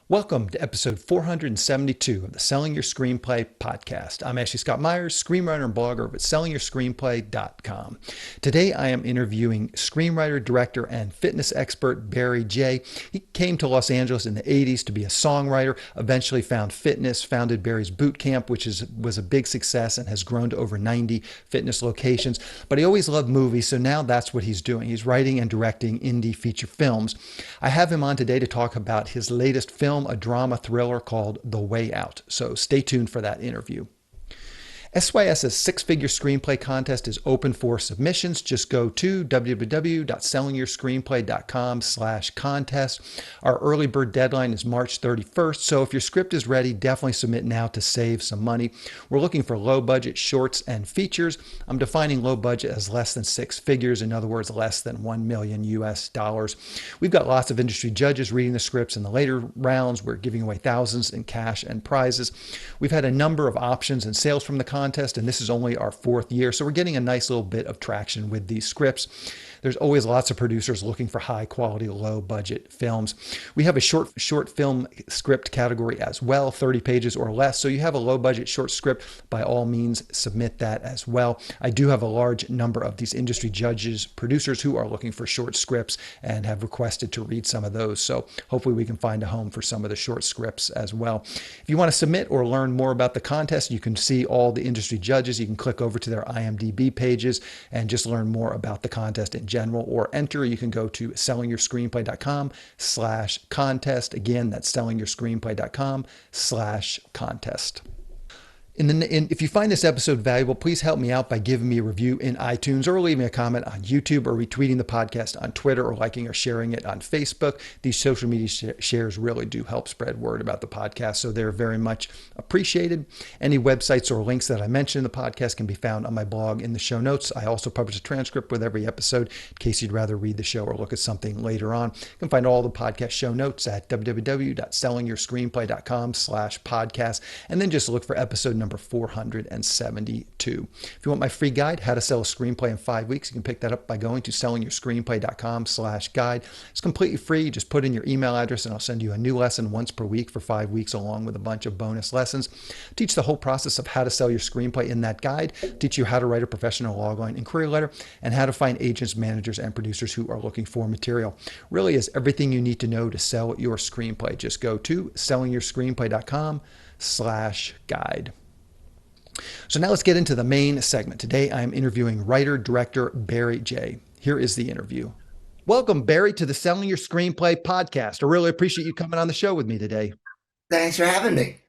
Welcome to episode 472 of the Selling Your Screenplay podcast. I'm Ashley Scott Meyers, screenwriter and blogger at sellingyourscreenplay.com. Today I am interviewing screenwriter, director, and fitness expert Barry J. He came to Los Angeles in the 80s to be a songwriter, eventually found fitness, founded Barry's Bootcamp, which was a big success and has grown to over 90 fitness locations. But he always loved movies, so now that's what he's doing. He's writing and directing indie feature films. I have him on today to talk about his latest film, a drama thriller called The Way Out. So stay tuned for that interview. SYS's six-figure screenplay contest is open for submissions. Just go to www.sellingyourscreenplay.com/contest. Our early bird deadline is March 31st, so if your script is ready, definitely submit now to save some money. We're looking for low-budget shorts and features. I'm defining low budget as less than six figures, in other words, less than $1 million US. We've got lots of industry judges reading the scripts. In the later rounds, we're giving away thousands in cash and prizes. We've had a number of options and sales from the contest, and this is only our fourth year, so we're getting a nice little bit of traction with these scripts. There's always lots of producers looking for high quality, low budget films. We have a short film script category as well, 30 pages or less. So you have a low budget short script, by all means, submit that as well. I do have a large number of these industry judges, producers who are looking for short scripts and have requested to read some of those. So hopefully we can find a home for some of the short scripts as well. If you want to submit or learn more about the contest, you can see all the industry judges. You can click over to their IMDb pages and just learn more about the contest in general, or enter. You can go to sellingyourscreenplay.com/contest. Again, that's sellingyourscreenplay.com/contest. If you find this episode valuable, please help me out by giving me a review in iTunes, or leaving a comment on YouTube, or retweeting the podcast on Twitter, or liking or sharing it on Facebook. These social media shares really do help spread word about the podcast, so they're very much appreciated. Any websites or links that I mentioned in the podcast can be found on my blog in the show notes. I also publish a transcript with every episode in case you'd rather read the show or look at something later on. You can find all the podcast show notes at www.sellingyourscreenplay.com/podcast, and then just look for episode number 472. If you want my free guide, How to Sell a Screenplay in 5 Weeks, you can pick that up by going to sellingyourscreenplay.com/guide. It's completely free. You just put in your email address and I'll send you a new lesson once per week for 5 weeks, along with a bunch of bonus lessons. Teach the whole process of how to sell your screenplay in that guide. Teach you how to write a professional logline inquiry letter, and how to find agents, managers, and producers who are looking for material. Really is everything you need to know to sell your screenplay. Just go to sellingyourscreenplay.com/guide. So now let's get into the main segment. Today I'm interviewing writer-director Barry J. Here is the interview. Welcome, Barry, to the Selling Your Screenplay podcast. I really appreciate you coming on the show with me today. Thanks for having me.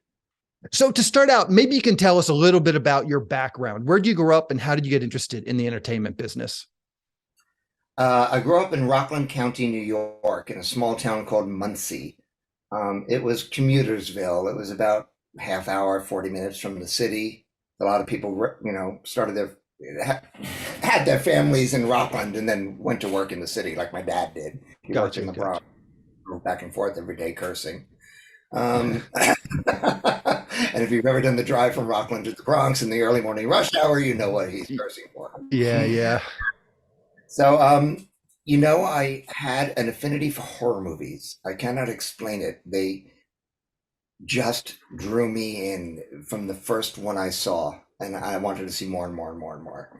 So to start out, maybe you can tell us a little bit about your background. Where did you grow up and how did you get interested in the entertainment business? I grew up in Rockland County, New York, in a small town called Muncie. It was commutersville. It was about half hour, 40 minutes from the city. A lot of people, had their families in Rockland and then went to work in the city, like my dad did. He worked in the Bronx, back and forth every day, cursing. And if you've ever done the drive from Rockland to the Bronx in the early morning rush hour, you know what he's cursing for. Yeah. So, I had an affinity for horror movies. I cannot explain it. They just drew me in from the first one I saw, and I wanted to see more and more and more and more.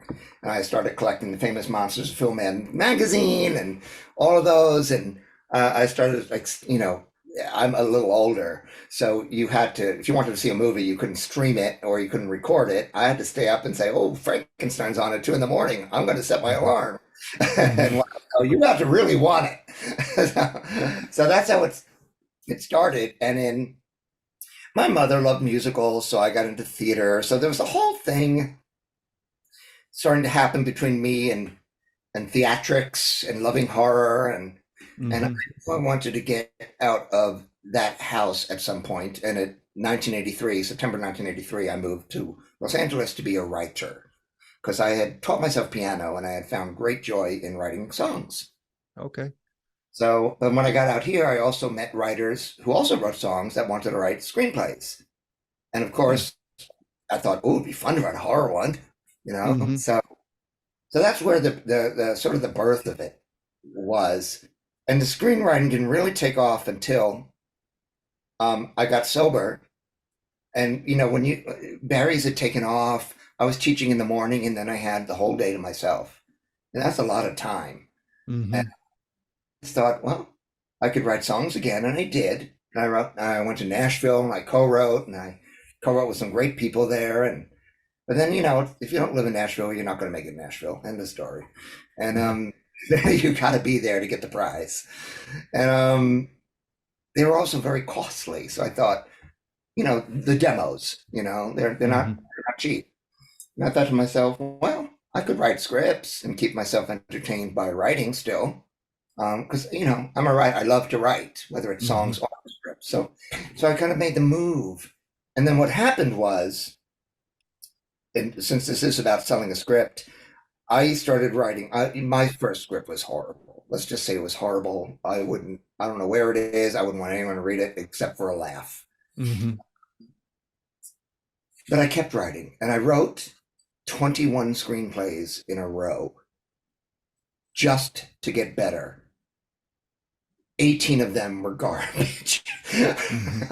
And I started collecting the Famous Monsters of Film magazine and all of those, and I started, I'm a little older, so you had to, if you wanted to see a movie, you couldn't stream it or you couldn't record it. I had to stay up and say, "Oh, Frankenstein's on at 2 a.m. I'm going to set my alarm." And you have to really want it. So that's how it started. And then my mother loved musicals, so I got into theater. So there was a whole thing starting to happen between me and theatrics and loving horror, and I wanted to get out of that house at some point. And at September 1983, I moved to Los Angeles to be a writer, because I had taught myself piano and I had found great joy in writing songs. Okay. So when I got out here, I also met writers who also wrote songs that wanted to write screenplays. And of course, I thought, oh, it'd be fun to write a horror one, So that's where the sort of the birth of it was. And the screenwriting didn't really take off until I got sober, and when Barry's had taken off, I was teaching in the morning, and then I had the whole day to myself, and that's a lot of time. And Hmm. I thought, well, I could write songs again, and I did. And I went to Nashville, and I co-wrote, with some great people there, and but then if you don't live in Nashville, you're not going to make it in Nashville. End of story. And Yeah. you got to be there to get the prize. And they were also very costly. So I thought, the demos, Hmm. they're not cheap. And I thought to myself, well, I could write scripts and keep myself entertained by writing still. Because I'm a writer. I love to write, whether it's songs Hmm. or scripts. So I kind of made the move. And then what happened was, and since this is about selling a script, I started writing. My first script was horrible. Let's just say it was horrible. I don't know where it is. I wouldn't want anyone to read it except for a laugh. Hmm. But I kept writing, and I wrote 21 screenplays in a row just to get better. 18 of them were garbage. Hmm.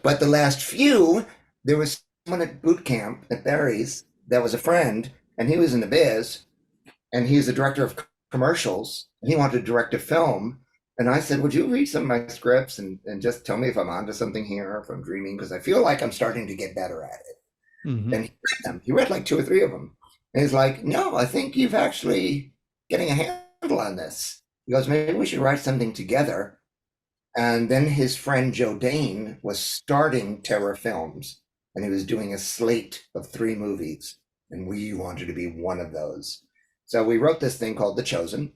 But the last few, there was someone at Bootcamp at Barry's that was a friend, and he was in the biz, and he's the director of commercials, and he wanted to direct a film. And I said, would you read some of my scripts and just tell me if I'm onto something here, or if I'm dreaming, because I feel like I'm starting to get better at it. Hmm. And he read them. He read like two or three of them. And he's like, no, I think you've actually getting a handle on this. He goes, maybe we should write something together. And then his friend Joe Dane was starting Terror Films, and he was doing a slate of 3 movies, and we wanted to be one of those. So we wrote this thing called The Chosen.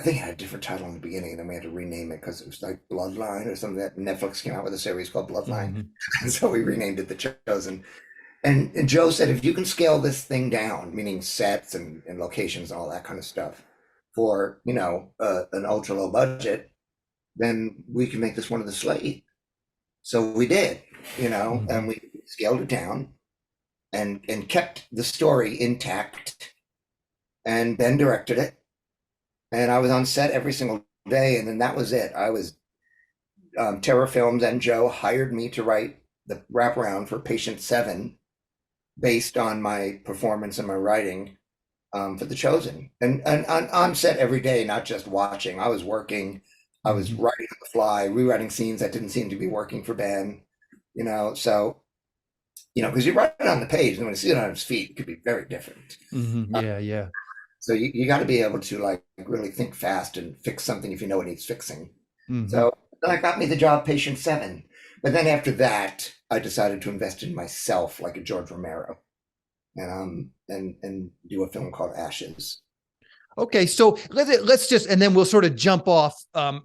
I think it had a different title in the beginning, and then we had to rename it because it was like Bloodline or something. That Netflix came out with a series called Bloodline. Hmm. So we renamed it The Chosen. And Joe said, if you can scale this thing down, meaning sets and locations and all that kind of stuff, for an ultra low budget, then we can make this one of the slate. So we did, Hmm. and we scaled it down and kept the story intact. And Ben directed it, and I was on set every single day, and then that was it. I was Terror Films and Joe hired me to write the wraparound for Patient Seven based on my performance and my writing for The Chosen. And on set every day, not just watching. I was working, I was Hmm. writing on the fly, rewriting scenes that didn't seem to be working for Ben. So because you write it on the page, and when you see it on his feet, it could be very different. Hmm. Uh, Yeah. Yeah. so you got to be able to like really think fast and fix something if you know it needs fixing. Hmm. So that got me the job Patient Seven. But then after that, I decided to invest in myself like a George Romero, and do a film called Ashes. Okay, so let's just, and then we'll sort of jump off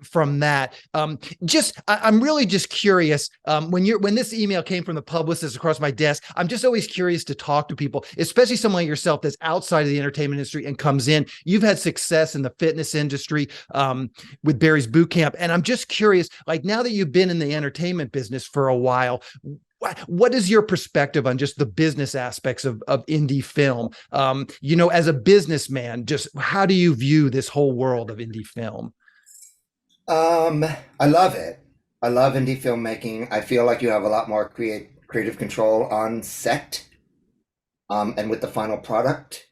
from that. I'm really just curious. When this email came from the publicist across my desk, I'm just always curious to talk to people, especially someone like yourself that's outside of the entertainment industry and comes in. You've had success in the fitness industry with Barry's Bootcamp, and I'm just curious. Like now that you've been in the entertainment business for a while, what is your perspective on just the business aspects of indie film? As a businessman, just how do you view this whole world of indie film? Um, I love it. I love indie filmmaking. I feel like you have a lot more creative control on set, and with the final product,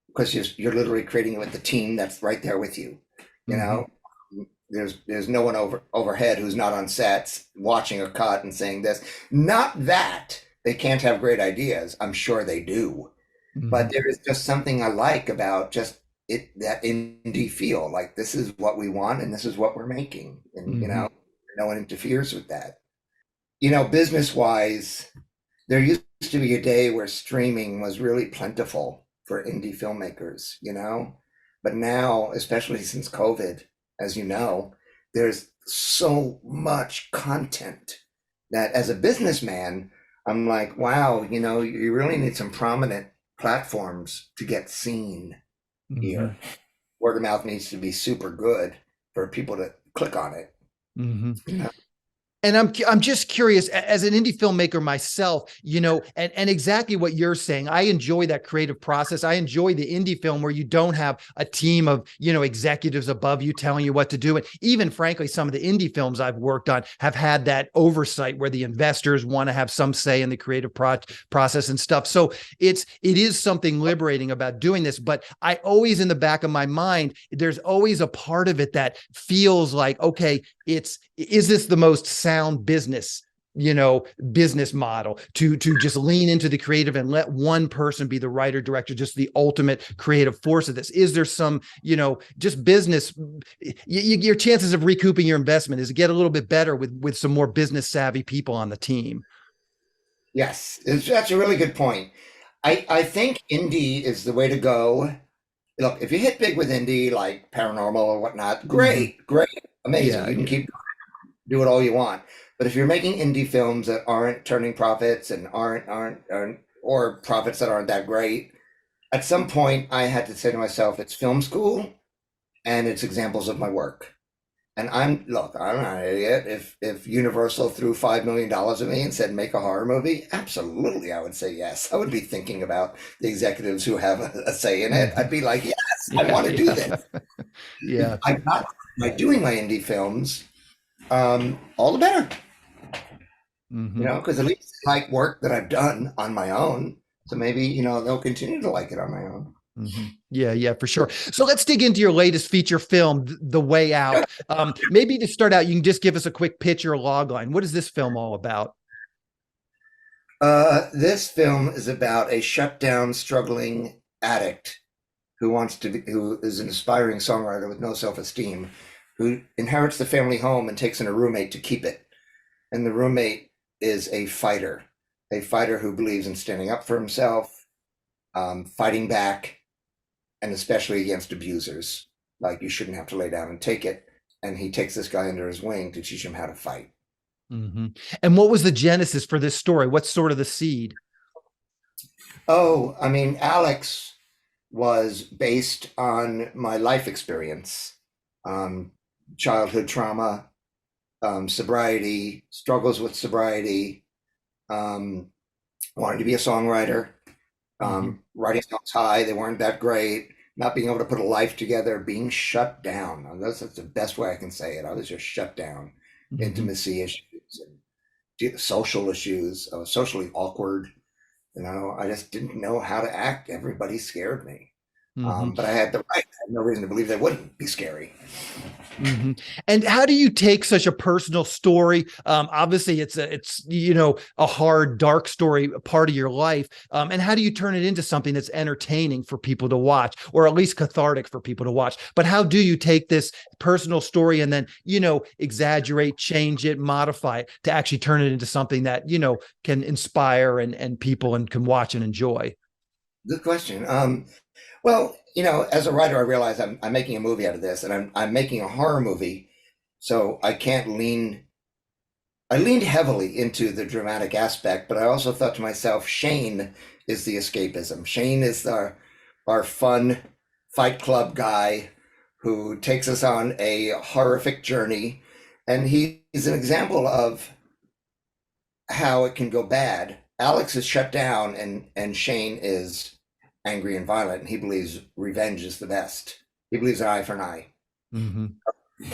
because you're literally creating it with the team that's right there with you. You Mm-hmm. know, there's no one overhead who's not on sets watching a cut and saying this. Not that they can't have great ideas. I'm sure they do, Mm-hmm. but there is just something I like about just that indie feel. Like this is what we want, and this is what we're making, and Mm-hmm. no one interferes with that. Business wise, there used to be a day where streaming was really plentiful for indie filmmakers, but now, especially since COVID, as you know, there's so much content that as a businessman, I'm like, wow, you really need some prominent platforms to get seen Mm-hmm. here. Word of mouth needs to be super good for people to click on it. Mm-hmm. You know? And I'm just curious, as an indie filmmaker myself, and exactly what you're saying. I enjoy that creative process. I enjoy the indie film where you don't have a team of, executives above you telling you what to do. And even frankly, some of the indie films I've worked on have had that oversight where the investors want to have some say in the creative process and stuff. So it is something liberating about doing this. But I always, in the back of my mind, there's always a part of it that feels like, okay, is this the most sound business model to just lean into the creative and let one person be the writer director, just the ultimate creative force of this? Is there some, just business, your chances of recouping your investment is to get a little bit better with some more business savvy people on the team? Yes, that's a really good point. I think indie is the way to go. Look, if you hit big with indie, like paranormal or whatnot, Mm-hmm. great, great, amazing. Yeah, You can yeah. keep do it all you want. But if you're making indie films that aren't turning profits and aren't or profits that aren't that great, at some point I had to say to myself, it's film school and it's examples of my work. And I'm not an idiot. If Universal threw $5 million at me and said make a horror movie, absolutely I would say yes. I would be thinking about the executives who have a say in it. Mm-hmm. I'd be like, yes, I Yeah, want to do yeah. this. Yeah. I got by doing my indie films, all the better. Mm-hmm. Because at least they like work that I've done on my own. So maybe, they'll continue to like it on my own. Mm-hmm. Yeah, yeah, for sure. So let's dig into your latest feature film, The Way Out. Maybe to start out, you can just give us a quick pitch or log line. What is this film all about? This film is about a shut down, struggling addict who is an aspiring songwriter with no self-esteem, who inherits the family home and takes in a roommate to keep it. And the roommate is a fighter who believes in standing up for himself, fighting back, and especially against abusers. Like you shouldn't have to lay down and take it. And he takes this guy under his wing to teach him how to fight. Mm-hmm. And what was the genesis for this story? What's sort of the seed? Oh, I mean, Alex was based on my life experience, um, childhood trauma, sobriety, struggles with sobriety, um, wanting to be a songwriter, Mm-hmm. writing songs high, they weren't that great, not being able to put a life together, being shut down. And that's the best way I can say it. I was just shut down. Mm-hmm. Intimacy issues and social issues. I was socially awkward. I just didn't know how to act. Everybody scared me. Mm-hmm. But I had I had no reason to believe they wouldn't be scary. Mm-hmm. And how do you take such a personal story? Obviously, it's a hard, dark story, a part of your life. And how do you turn it into something that's entertaining for people to watch, or at least cathartic for people to watch? But how do you take this personal story and then exaggerate, change it, modify it to actually turn it into something that can inspire and people and can watch and enjoy? Good question. Well, as a writer, I realize I'm making a movie out of this, and I'm making a horror movie, so I can't lean. I leaned heavily into the dramatic aspect, but I also thought to myself, Shane is the escapism. Shane is our fun Fight Club guy who takes us on a horrific journey, and he's an example of how it can go bad. Alex is shut down, and Shane is angry and violent, and he believes revenge is the best. He believes an eye for an eye. Mm-hmm.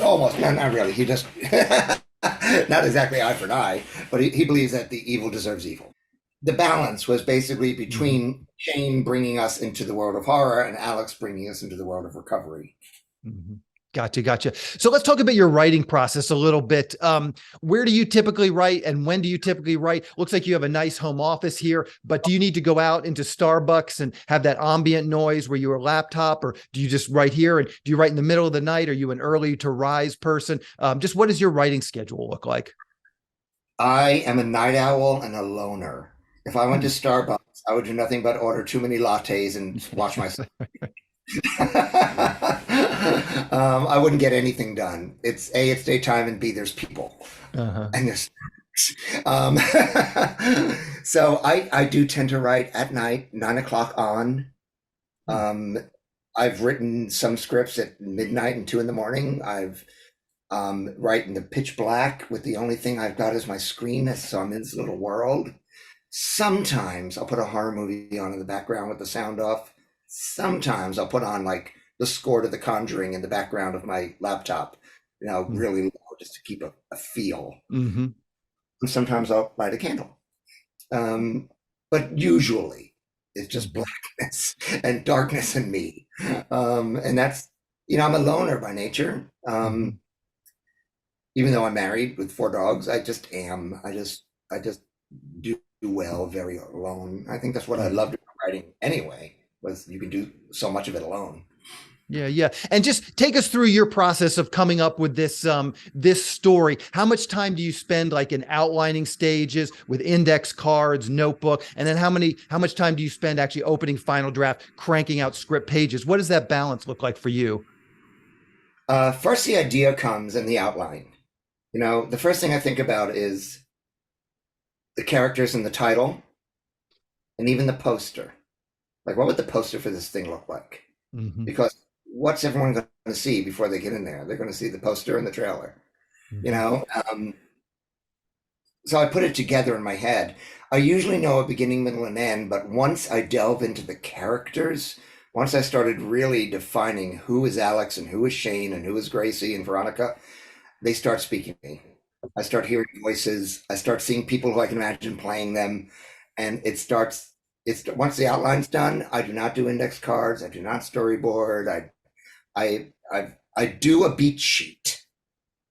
Almost, not really. He just not exactly eye for an eye, but he believes that the evil deserves evil. The balance was basically Mm-hmm. between Shane bringing us into the world of horror and Alex bringing us into the world of recovery. Mm-hmm. Gotcha, gotcha. So let's talk about your writing process a little bit. Where do you typically write, and when do you typically write? Looks like you have a nice home office here, but do you need to go out into Starbucks and have that ambient noise where you're a laptop, or do you just write here? And do you write in the middle of the night? Are you an early to rise person? Just what does your writing schedule look like? I am a night owl and a loner. If I went to Hmm. Starbucks, I would do nothing but order too many lattes and watch myself. I wouldn't get anything done. It's daytime, and B, there's people, Uh-huh. and there's um, so I do tend to write at night, 9 o'clock on. Hmm. Um, I've written some scripts at midnight and 2 in the morning. right in the pitch black with the only thing I've got is my screen, so I'm in this little world. Sometimes I'll put a horror movie on in the background with the sound off. Sometimes I'll put on like the score to The Conjuring in the background of my laptop, really low just to keep a feel. Mm-hmm. And sometimes I'll light a candle. But usually it's just blackness and darkness and me. And that's, I'm a loner by nature. Even though I'm married with 4 dogs, I just am. I just do well very alone. I think that's what I loved about writing anyway, was you can do so much of it alone. Yeah, yeah. And just take us through your process of coming up with this story. How much time do you spend like in outlining stages with index cards, notebook, and then how much time do you spend actually opening final draft, cranking out script pages? What does that balance look like for you? First, the idea comes in the outline. The first thing I think about is the characters in the title and even the poster. Like, what would the poster for this thing look like? Mm-hmm. Because what's everyone going to see before they get in there? They're going to see the poster and the trailer, So I put it together in my head. I usually know a beginning, middle, and end, but once I delve into the characters, once I started really defining who is Alex and who is Shane and who is Gracie and Veronica, they start speaking to me. I start hearing voices. I start seeing people who I can imagine playing them. And once the outline's done, I do not do index cards. I do not storyboard. I do a beat sheet.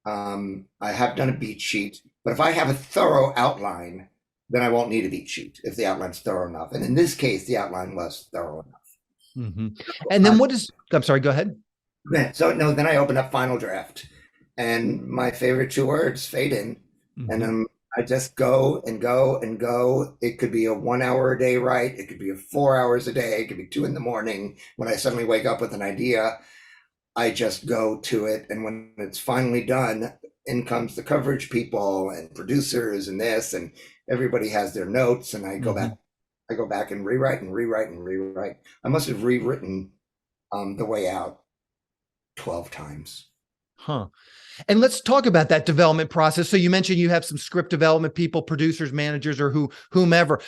I have done a beat sheet, but if I have a thorough outline, then I won't need a beat sheet if the outline's thorough enough. And in this case, the outline was thorough enough. Mm-hmm. And then I'm sorry, go ahead. So no, then I open up final draft, and my favorite 2 words, fade in. Mm-hmm. And I just go and go and go. It could be a 1 hour a day write. It could be 4 hours a day. It could be 2 a.m. when I suddenly wake up with an idea. I just go to it. And when it's finally done, in comes the coverage people and producers and this, and everybody has their notes. And I go back and rewrite and rewrite and rewrite. I must have rewritten the way out 12 times. Huh. And let's talk about that development process. So you mentioned you have some script development people, producers, managers, or whomever.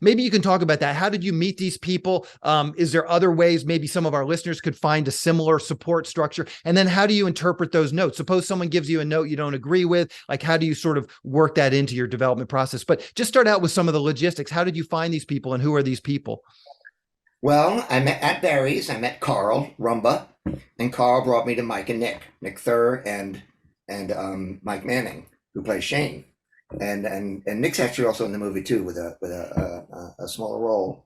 Maybe you can talk about that. How did you meet these people? Is there other ways maybe some of our listeners could find a similar support structure? And then how do you interpret those notes? Suppose someone gives you a note you don't agree with. Like, how do you sort of work that into your development process? But just start out with some of the logistics. How did you find these people and who are these people? Well, I met at Barry's. I met Carl Rumba, and Carl brought me to Mike and Nick Thur and Mike Manning, who plays Shane, and Nick's actually also in the movie too with a smaller role.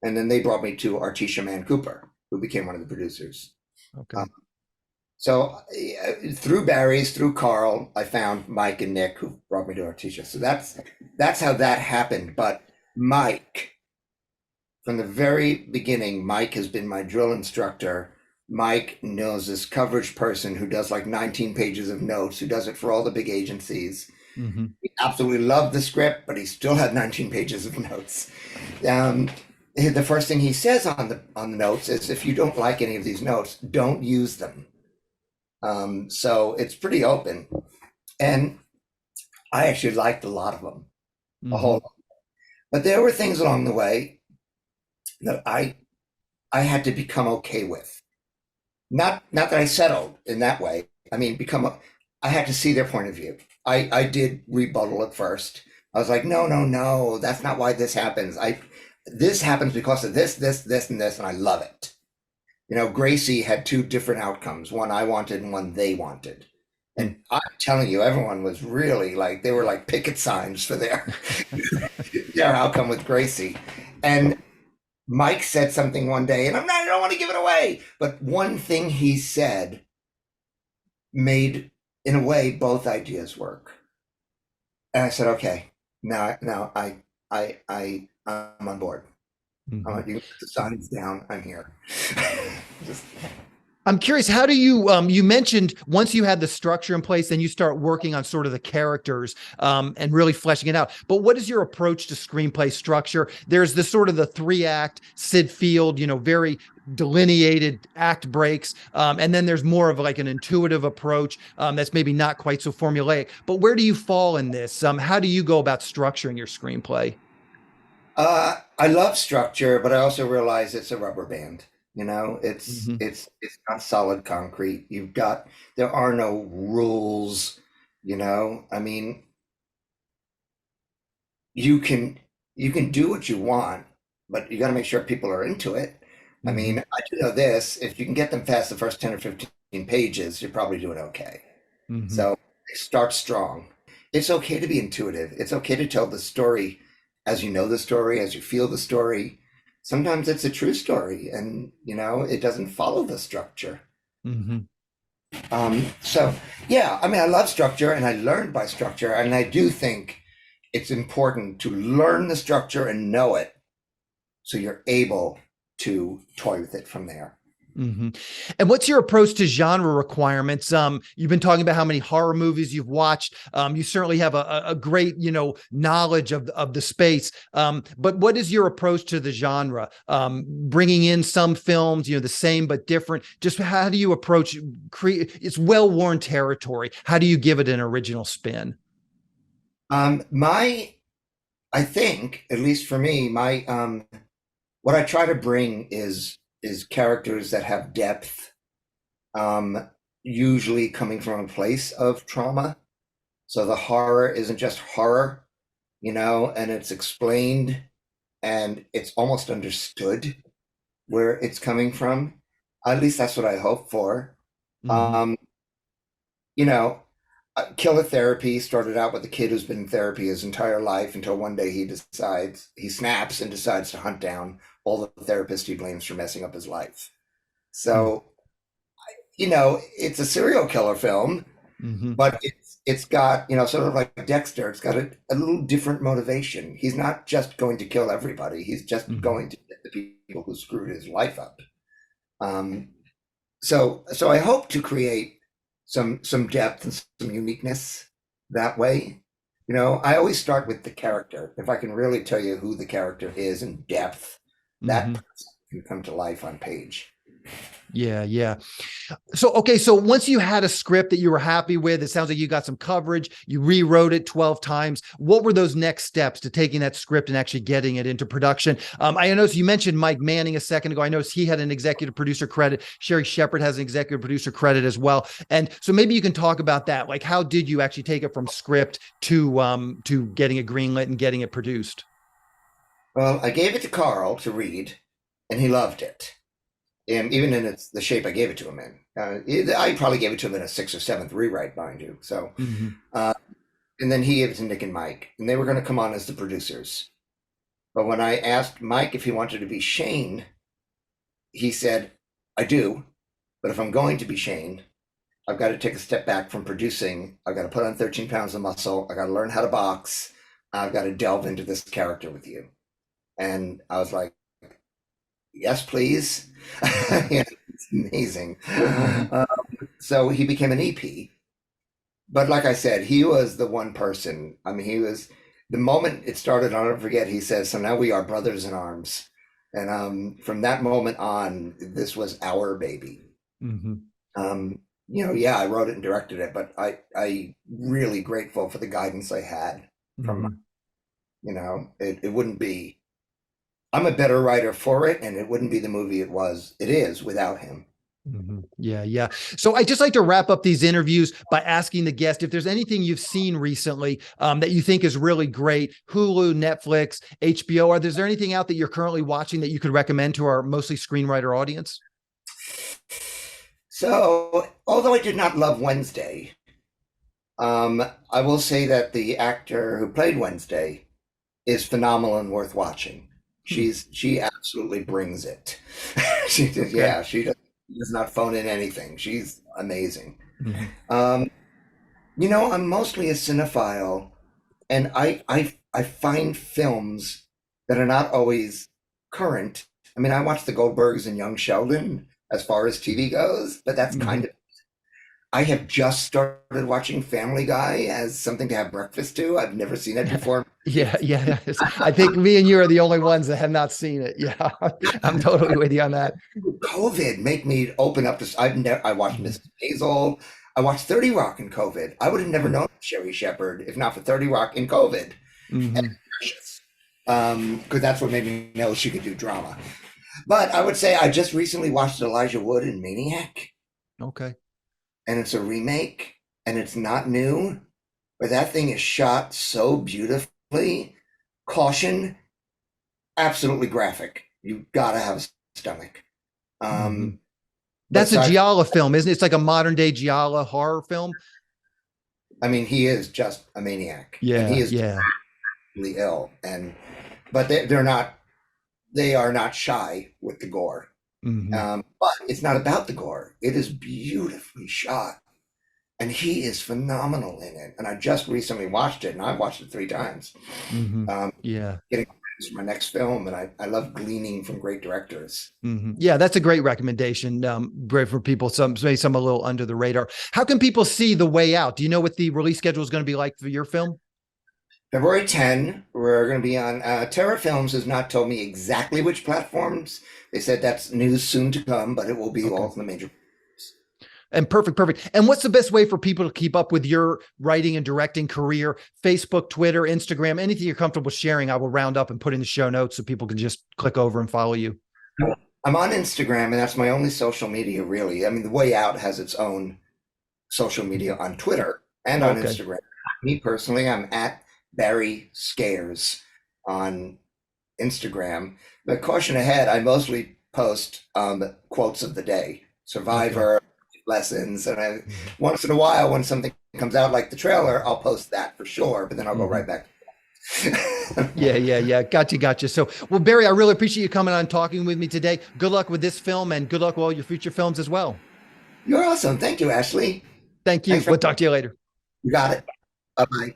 And then they brought me to Artisha Mann Cooper, who became one of the producers. Okay. So through Barry's, through Carl, I found Mike and Nick, who brought me to Artisha. So that's how that happened. But Mike, from the very beginning, Mike has been my drill instructor. Mike knows this coverage person who does like 19 pages of notes, who does it for all the big agencies. Mm-hmm. He absolutely loved the script, but he still had 19 pages of notes. The first thing he says on the notes is, if you don't like any of these notes, don't use them. So it's pretty open. And I actually liked a lot of them, a whole lot. But there were things along the way that I had to become okay with. Not that I settled in that way. I mean, I had to see their point of view. I did rebuttal at first. I was like, no, that's not why this happens. This happens because of this, and this, and I love it. Gracie had 2 different outcomes, one I wanted and one they wanted. And I'm telling you, everyone was really like, they were like picket signs for their outcome with Gracie. And Mike said something one day, and I don't want to give it away, but one thing he said made, in a way, both ideas work. And I said, okay, now I'm on board. Mm-hmm. I want you to put the signs down. I'm here. I'm curious, how do you, you mentioned once you had the structure in place, then you start working on sort of the characters and really fleshing it out. But what is your approach to screenplay structure? There's this sort of the 3-act Sid Field, very delineated act breaks, and then there's more of like an intuitive approach that's maybe not quite so formulaic. But where do you fall in this? How do you go about structuring your screenplay? I love structure, but I also realize it's a rubber band. You know, Mm-hmm. it's not solid concrete. There are no rules, you know. I mean, you can you can do what you want, but you got to make sure people are into it. I Mm-hmm. mean, I do know this, if you can get them past the first 10 or 15 pages, you're probably doing okay. Mm-hmm. So start strong. It's okay to be intuitive. It's okay to tell the story as you know the story, as you feel the story. Sometimes it's a true story and, it doesn't follow the structure. Mm-hmm. So, yeah, I mean, I love structure and I learned by structure. And I do think it's important to learn the structure and know it so you're able to toy with it from there. Mm-hmm. And what's your approach to genre requirements? You've been talking about how many horror movies you've watched. You certainly have a great, knowledge of the space. But what is your approach to the genre? Bringing in some films, the same but different. Just how do you approach? It's well-worn territory. How do you give it an original spin? My, I think, at least for me, what I try to bring is characters that have depth, um, usually coming from a place of trauma. So the horror isn't just horror, and it's explained and it's almost understood where it's coming from. At least that's what I hope for. Mm-hmm. Um, you know, Killer Therapy started out with a kid who's been in therapy his entire life until one day he snaps and decides to hunt down all the therapists he blames for messing up his life. So, it's a serial killer film, Mm-hmm. but it's got, sort of like Dexter, it's got a little different motivation. He's not just going to kill everybody, he's just Mm-hmm. going to get the people who screwed his life up. Um, so I hope to create some depth and some uniqueness that way. I always start with the character. If I can really tell you who the character is in depth, that Mm-hmm. person can come to life on page. Yeah, yeah. So, okay, so once you had a script that you were happy with, it sounds like you got some coverage, you rewrote it 12 times. What were those next steps to taking that script and actually getting it into production? I noticed you mentioned Mike Manning a second ago. I noticed he had an executive producer credit. Sherry Shepard has an executive producer credit as well. And so maybe you can talk about that. Like, how did you actually take it from script to getting it greenlit and getting it produced? Well, I gave it to Carl to read, and he loved it. And even in the shape I gave it to him in. I probably gave it to him in a sixth or seventh rewrite, mind you. So, Mm-hmm. uh, and then he gave it to Nick and Mike, and they were going to come on as the producers. But when I asked Mike if he wanted to be Shane, he said, I do, but if I'm going to be Shane, I've got to take a step back from producing. I've got to put on 13 pounds of muscle. I got to learn how to box. I've got to delve into this character with you. And I was like, yes, please. Yeah, it's amazing. So he became an EP. But like I said, he was the one person. I mean, he was the moment it started, I'll never forget, he says, so now we are brothers in arms. And from that moment on, this was our baby. Mm-hmm. Yeah, I wrote it and directed it, but I really grateful for the guidance I had from, Mm-hmm. it wouldn't be, I'm a better writer for it, and it wouldn't be the movie it is without him. Mm-hmm. Yeah, yeah. So I just like to wrap up these interviews by asking the guest if there's anything you've seen recently that you think is really great. Hulu, Netflix, HBO. Is there anything out that you're currently watching that you could recommend to our mostly screenwriter audience? So, although I did not love Wednesday, I will say that the actor who played Wednesday is phenomenal and worth watching. Hmm. She absolutely brings it. Okay. She does not phone in anything. She's amazing. Mm-hmm. Um, I'm mostly a cinephile, and I find films that are not always current. I mean, I watch the Goldbergs and Young Sheldon as far as TV goes, but that's Mm-hmm. kind of. I have just started watching Family Guy as something to have breakfast to. I've never seen it before. Yeah, yeah. I think me and you are the only ones that have not seen it. Yeah, I'm totally with you on that. COVID make me open up this. I watched Mhm. Mrs. Maisel. I watched 30 Rock in COVID. I would have never known Sherry Shepherd if not for 30 Rock in COVID. And Mhm. Precious. Because that's what made me know she could do drama. But I would say I just recently watched Elijah Wood in Maniac, Okay. and it's a remake, and it's not new, but that thing is shot so beautifully. Caution, absolutely graphic. You gotta have a stomach. Hmm. Um, but That's a aside from, Gialla film, isn't it? It's like a modern day Gialla horror film. I mean, he is just a maniac, and he Yeah, is yeah. really ill, and but they're not. They are not shy with the gore. Hmm. But it's not about the gore. It is beautifully shot, and he is phenomenal in it. And I just recently watched it, and I've watched it 3 times. Hmm. Um, Yeah. Getting ready for my next film, and I love gleaning from great directors. Yeah, that's a great recommendation. Great for people. Maybe some a little under the radar. How can people see The Way Out? Do you know what the release schedule is going to be like for your film? February 10, we're going to be on. Terra Films has not told me exactly which platforms. They said that's news soon to come, but it will be Okay. all the major. And perfect, perfect. And what's the best way for people to keep up with your writing and directing career? Facebook, Twitter, Instagram, anything you're comfortable sharing, I will round up and put in the show notes so people can just click over and follow you. I'm on Instagram, and that's my only social media, really. I mean, The Way Out has its own social media on Twitter and on Okay. Instagram. Me personally, I'm at Barry Scares on Instagram. But caution ahead, I mostly post quotes of the day, Okay. Survivor, lessons, and Hmm. once in a while, when something comes out like the trailer, I'll post that for sure. But then I'll go Hmm. right back. Yeah, yeah, yeah. Gotcha, gotcha. So, well, Barry, I really appreciate you coming on and talking with me today. Good luck with this film and good luck with all your future films as well. You're awesome. Thank you, Ashley. Thank you. Thanks for We'll talk to you later. you got it. Bye bye.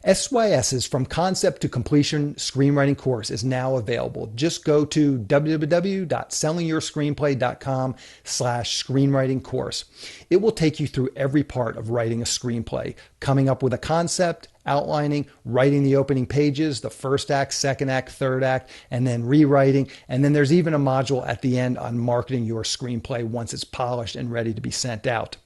SYS's From Concept to Completion screenwriting course is now available. Just go to www.sellingyourscreenplay.com/screenwriting course. It will take you through every part of writing a screenplay, coming up with a concept, outlining, writing the opening pages, the first act, second act, third act, and then rewriting. And then there's even a module at the end on marketing your screenplay once it's polished and ready to be sent out.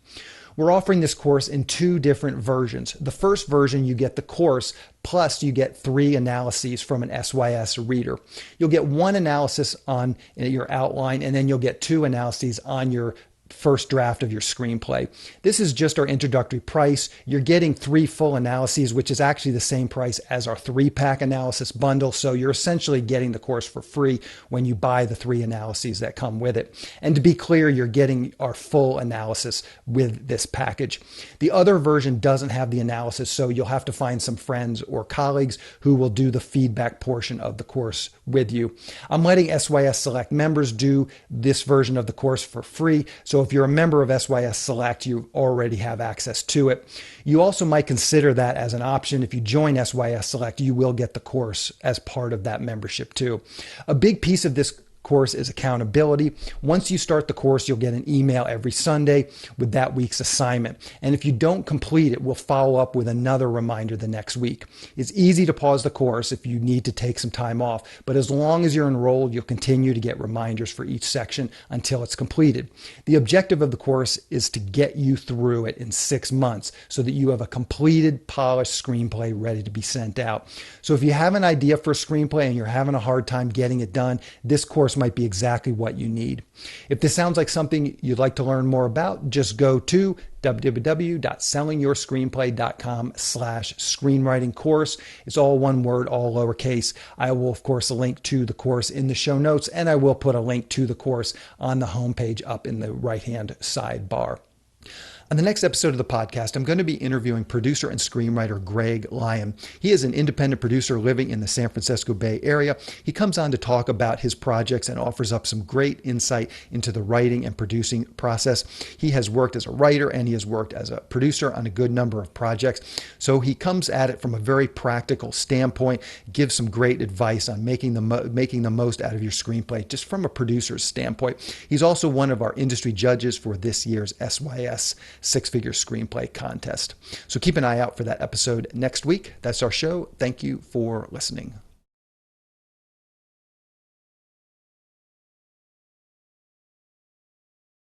We're offering this course in 2 different versions. The first version, you get the course, plus you get 3 analyses from an SYS reader. You'll get 1 analysis on your outline, and then you'll get 2 analyses on your first draft of your screenplay. This is just our introductory price. You're getting 3 full analyses, which is actually the same price as our 3-pack analysis bundle. So you're essentially getting the course for free when you buy the 3 analyses that come with it. And to be clear, you're getting our full analysis with this package. The other version doesn't have the analysis, so you'll have to find some friends or colleagues who will do the feedback portion of the course with you. I'm letting SYS Select members do this version of the course for free. So if you're a member of SYS Select, you already have access to it. You also might consider that as an option. If you join SYS Select, you will get the course as part of that membership too. A big piece of this course is accountability. Once you start the course, you'll get an email every Sunday with that week's assignment. And if you don't complete it, we'll follow up with another reminder the next week. It's easy to pause the course if you need to take some time off, but as long as you're enrolled, you'll continue to get reminders for each section until it's completed. The objective of the course is to get you through it in 6 months so that you have a completed, polished screenplay ready to be sent out. So if you have an idea for a screenplay and you're having a hard time getting it done, this course might be exactly what you need. If this sounds like something you'd like to learn more about, just go to www.sellingyourscreenplay.com/screenwriting course. It's all one word, all lowercase. I will, of course, link to the course in the show notes, and I will put a link to the course on the homepage up in the right-hand sidebar. On the next episode of the podcast, I'm going to be interviewing producer and screenwriter Greg Lyon. He is an independent producer living in the San Francisco Bay Area. He comes on to talk about his projects and offers up some great insight into the writing and producing process. He has worked as a writer and he has worked as a producer on a good number of projects. So he comes at it from a very practical standpoint, gives some great advice on making the most out of your screenplay, just from a producer's standpoint. He's also one of our industry judges for this year's SYS Six-Figure Screenplay Contest. So keep an eye out for that episode next week. That's our show. Thank you for listening.